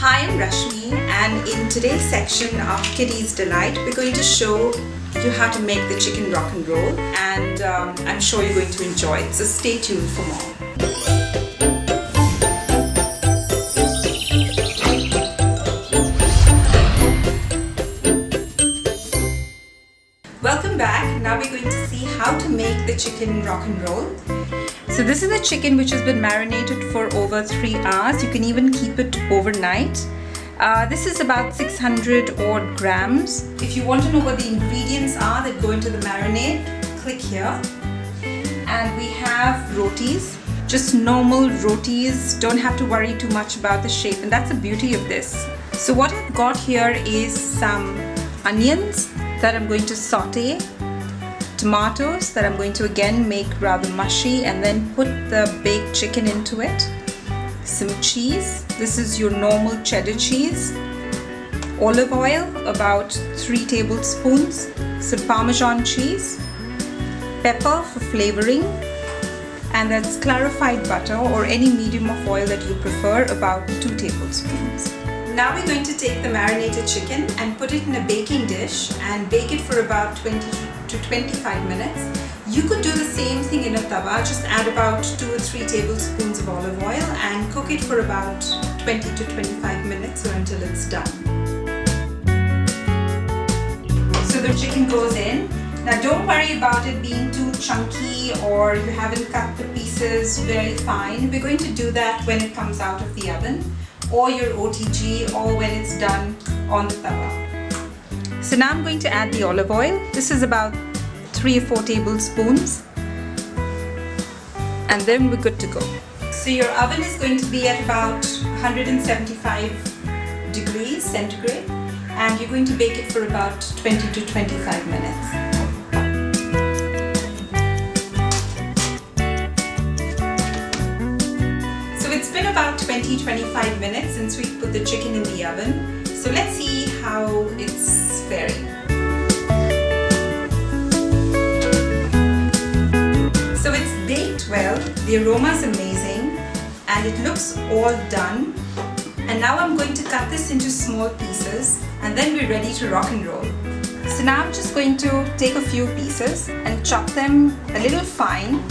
Hi, I'm Rashmi, and in today's section of Kitty's Delight, we're going to show you how to make the chicken rock and roll, and I'm sure you're going to enjoy it, so stay tuned for more. Welcome back. Now we're going to see how to make the chicken rock and roll. So this is a chicken which has been marinated for over 3 hours. You can even keep it overnight. This is about 600 odd grams. If you want to know what the ingredients are that go into the marinade, click here. And we have rotis, just normal rotis. Don't have to worry too much about the shape, and that's the beauty of this. So what I've got here is some onions that I'm going to saute, tomatoes that I'm going to again make rather mushy, and then put the baked chicken into it. Some cheese, this is your normal cheddar cheese. Olive oil, about 3 tablespoons. Some Parmesan cheese. Pepper for flavoring. And that's clarified butter or any medium of oil that you prefer, about 2 tablespoons. Now we're going to take the marinated chicken and put it in a baking dish and bake it for about 20 to 25 minutes. You could do the same thing in a tawa, just add about 2 or 3 tablespoons of olive oil and cook it for about 20 to 25 minutes or until it's done. So the chicken goes in. Now don't worry about it being too chunky or you haven't cut the pieces very fine. We're going to do that when it comes out of the oven, or your OTG, or when it's done on the tawa. So now I'm going to add the olive oil. This is about 3 or 4 tablespoons, and then we're good to go. So your oven is going to be at about 175 degrees centigrade, and you're going to bake it for about 20 to 25 minutes. It's been about 20-25 minutes since we put the chicken in the oven. So let's see how it's faring. So it's baked well, the aroma is amazing, and it looks all done. And now I'm going to cut this into small pieces, and then we're ready to rock and roll. So now I'm just going to take a few pieces and chop them a little fine.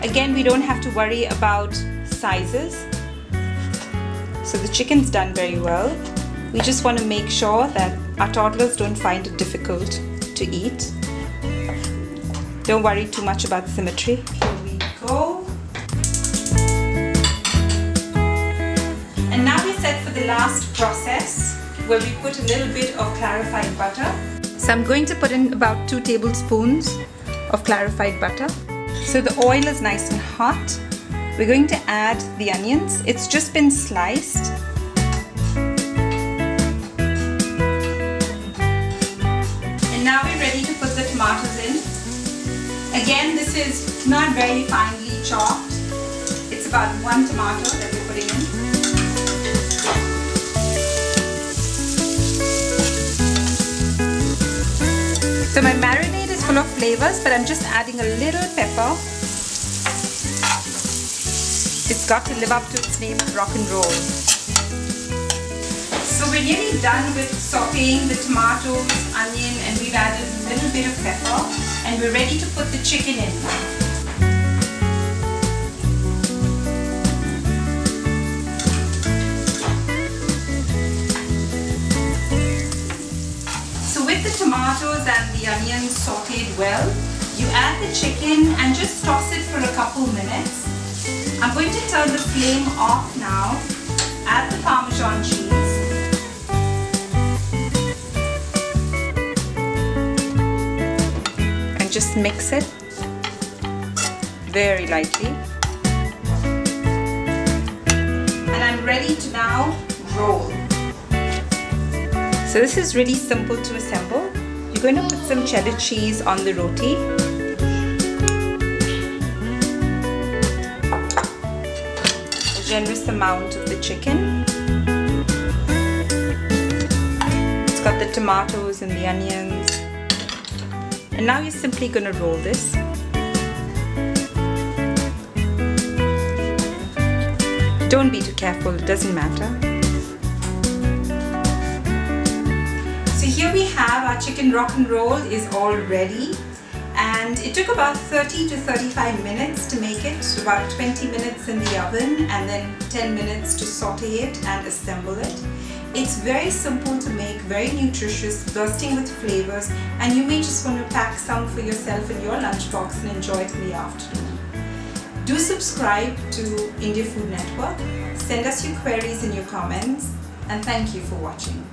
Again, we don't have to worry about sizes. So the chicken's done very well. We just want to make sure that our toddlers don't find it difficult to eat. Don't worry too much about symmetry. Here we go. And now we're set for the last process, where we put a little bit of clarified butter. So I'm going to put in about 2 tablespoons of clarified butter. So the oil is nice and hot. We're going to add the onions. It's just been sliced. And now we're ready to put the tomatoes in. Again, this is not very finely chopped. It's about 1 tomato that we're putting in. So my marinade is full of flavors, but I'm just adding a little pepper. It's got to live up to its name of rock and roll. So we're nearly done with sauteing the tomatoes, onion, and we've added a little bit of pepper, and we're ready to put the chicken in now. So with the tomatoes and the onions sauteed well, you add the chicken and just toss it for a couple minutes. I'm going to turn the flame off now, add the Parmesan cheese, and just mix it very lightly. And I'm ready to now roll. So this is really simple to assemble. You're going to put some cheddar cheese on the roti. Generous amount of the chicken. It's got the tomatoes and the onions. And now you're simply going to roll this. Don't be too careful, it doesn't matter. here we have our chicken rock and roll is all ready, and it took about 30 to 35 minutes to make it, about 20 minutes in the oven and then 10 minutes to saute it and assemble it. It's very simple to make, very nutritious, bursting with flavors, and you may just want to pack some for yourself in your lunchbox and enjoy it in the afternoon. Do subscribe to India Food Network, send us your queries and your comments, and thank you for watching.